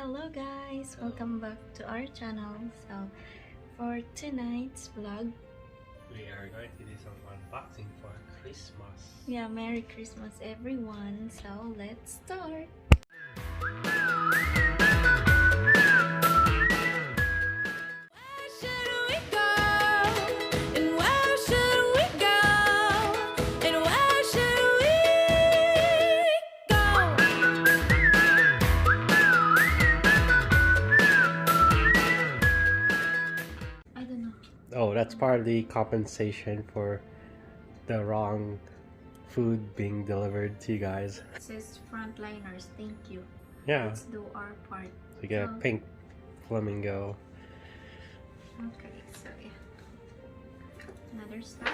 Hello guys! Welcome back to our channel. So, for tonight's vlog, we are going to do some unboxing for Christmas. yeah, Merry Christmas everyone! So, let's start! Oh, that's partly compensation for the wrong food being delivered to you guys. It says frontliners, thank you. Yeah. Let's do our part. So you get a pink flamingo. Okay, so yeah. Another stuff.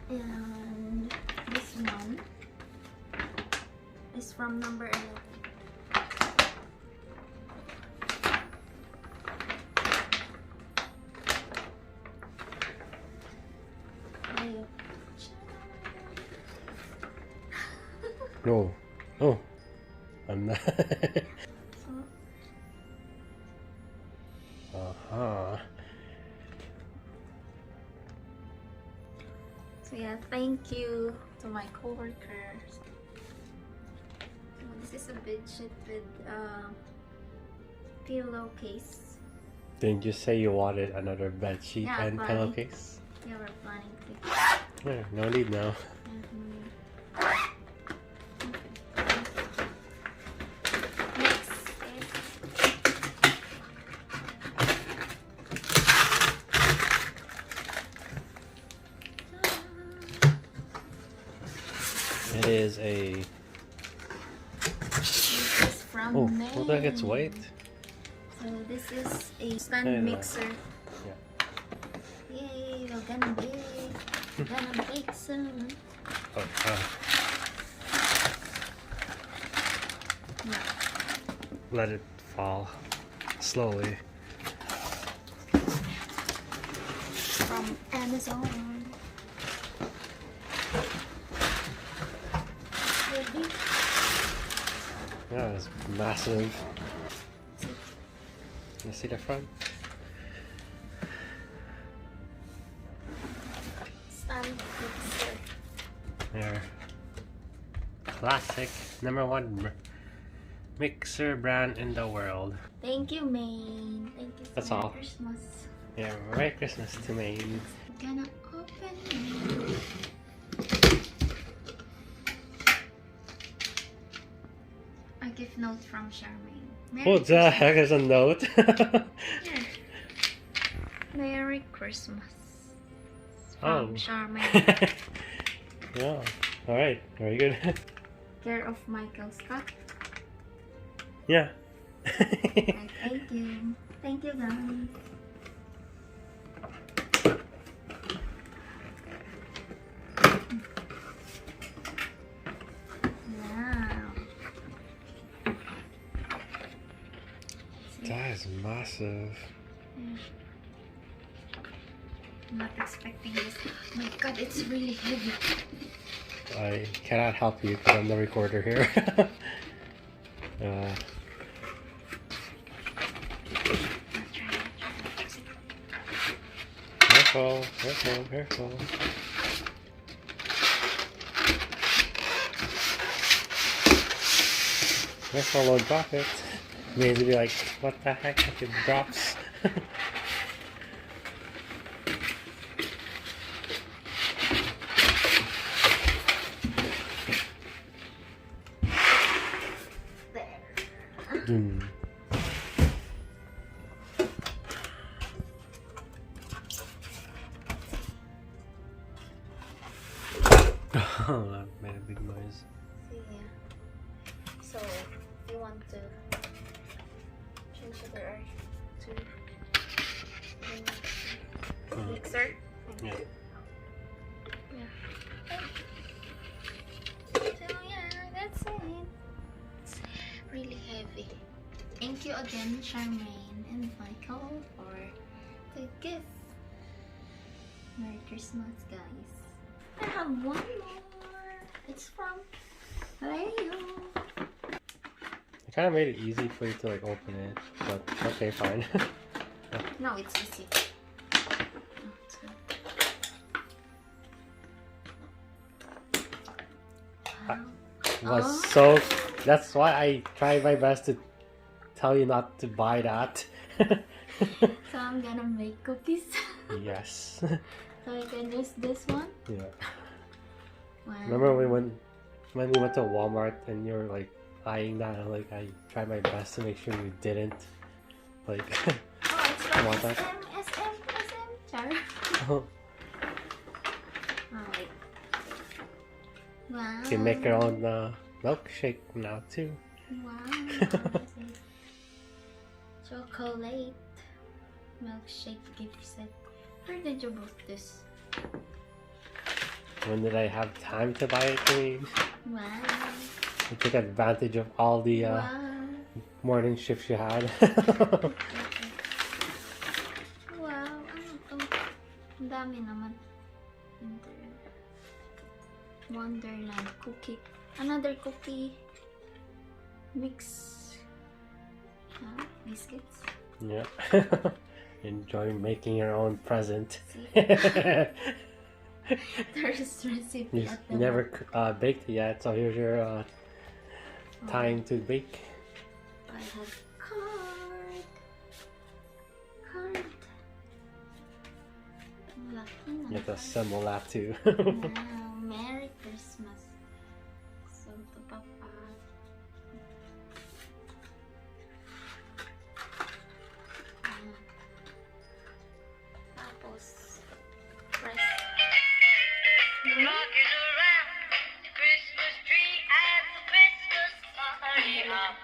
And this one is from number 11. No. Oh. I'm not. So yeah, thank you to my coworkers. So this is a bedsheet with pillowcase. Didn't you say you wanted another bed sheet and pillowcase? Yeah, we're planning to. Yeah, no need now. It is a. This is from May. Look like it's white. So this is a stand mixer. Yeah. Yay! We're gonna bake soon. Oh. Yeah. Let it fall slowly. From Amazon. Yeah, it's massive. You see the front? Stand mixer. There. Classic #1 mixer brand in the world. Thank you, Maine. Thank you. That's Merry all. Christmas. Yeah, Merry Christmas to Maine. Gonna open it. A gift note from Charmaine. What the heck is a note? Here. Merry Christmas. From Charmaine. Yeah. Alright, very good. Care of Michael Scott. Yeah. Okay, thank you. Thank you, guys. That is massive. I'm not expecting this. Oh my god, it's really heavy. I cannot help you because I'm the recorder here. Careful, careful, careful. Careful, don't drop it. Means to be like, what the heck if it drops? There. Doom. Oh, that made a big noise. Yeah. So, you want to change it or to mixer? Yeah. So yeah, that's it. It's really heavy. Thank you again, Charmaine and Michael, for the gift. Merry Christmas, guys. I have one more. It's from Leo. I kind of made it easy for you to like open it, but okay, fine. No, it's easy. Oh, it's good. Was so that's why I tried my best to tell you not to buy that. So I'm gonna make cookies. Yes. So I can use this one. Yeah. Wow. Remember when we went to Walmart and you were like eyeing that, and like I tried my best to make sure you didn't like. Oh, it's from Want that? SM. Char. Oh, Oh, wait. Wow. you can make your own milkshake now too. Wow. Chocolate milkshake gift set. Where did you book this? When did I have time to buy it? I mean, Wow. I took advantage of all the Wow. morning shifts you had. Wow. Ano to? Ang dami naman. Wonderland cookie. Another cookie mix. Huh? Biscuits. Yeah. Enjoy making your own present. There's recipe You at the never baked it yet, so here's your time to bake. I have card. Laki na. You have to assemble that too. Wow, Merry Christmas. So, ito pa pa. Tapos, press. Rocking around the Christmas tree at the Christmas party hop.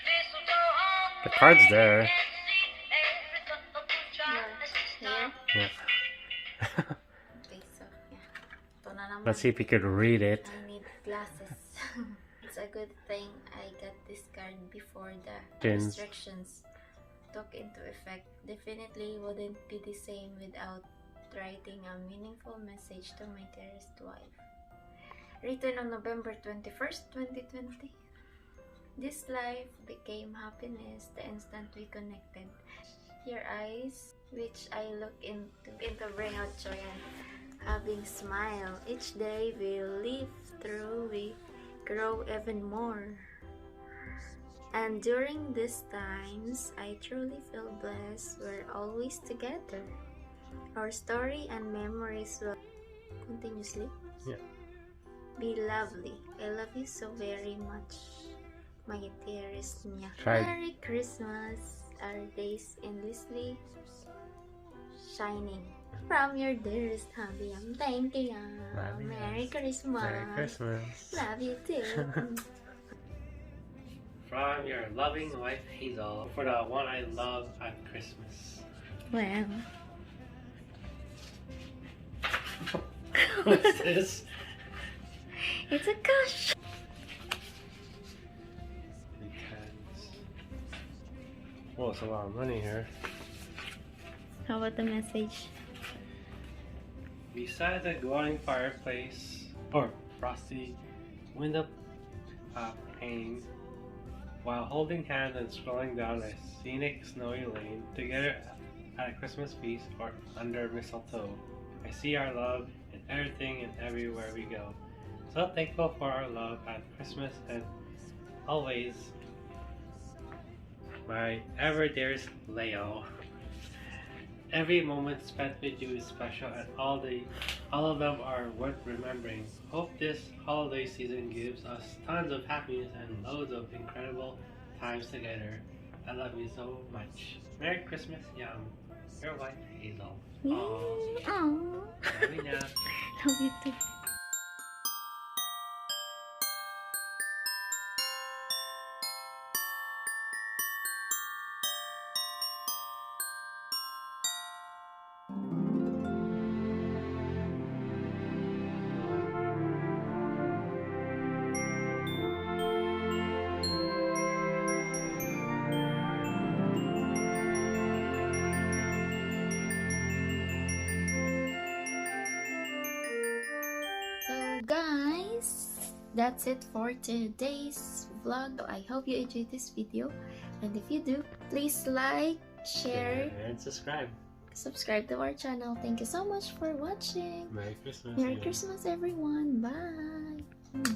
Mistletoe on The card's there. and see every couple tries to stop. Yeah. Okay, so, yeah. Ito na naman. Let's see if you could read it. I need glasses. It's a good thing I got this card before the Pins. restrictions took into effect. Definitely wouldn't be the same without writing a meaningful message to my dearest wife. Written on November 21st, 2020. This life became happiness the instant we connected. Your eyes, which I look into bring out joy and having smile. Each day we live through, we grow even more. And during these times, I truly feel blessed. We're always together. Our story and memories will continuously be lovely. I love you so very much, my dearest Nya. Tried. Merry Christmas. Our days endlessly shining. From your dearest hubby, thank you. Love you. Merry Christmas. Merry Christmas. Love you too. From your loving wife Hazel, for the one I love at Christmas. Wow. What's this? It's a gosh. Whoa, it's a lot of money here. How about the message? Beside the glowing fireplace, or frosty window pane, while holding hands and strolling down a scenic snowy lane, together at a Christmas feast or under mistletoe, I see our love in everything and everywhere we go. So thankful for our love at Christmas and always, my ever dearest Leo. Every moment spent with you is special, and all of them are worth remembering. Hope this holiday season gives us tons of happiness and loads of incredible times together. I love you so much. Merry Christmas, Yum. Your wife, Hazel. Aww. Aww. Love you, Nya. Love you too. that's it for today's vlog. I hope you enjoyed this video, and if you do, please like, share, and subscribe. subscribe to our channel. Thank you so much for watching. Merry Christmas. Merry Christmas, everyone. Bye.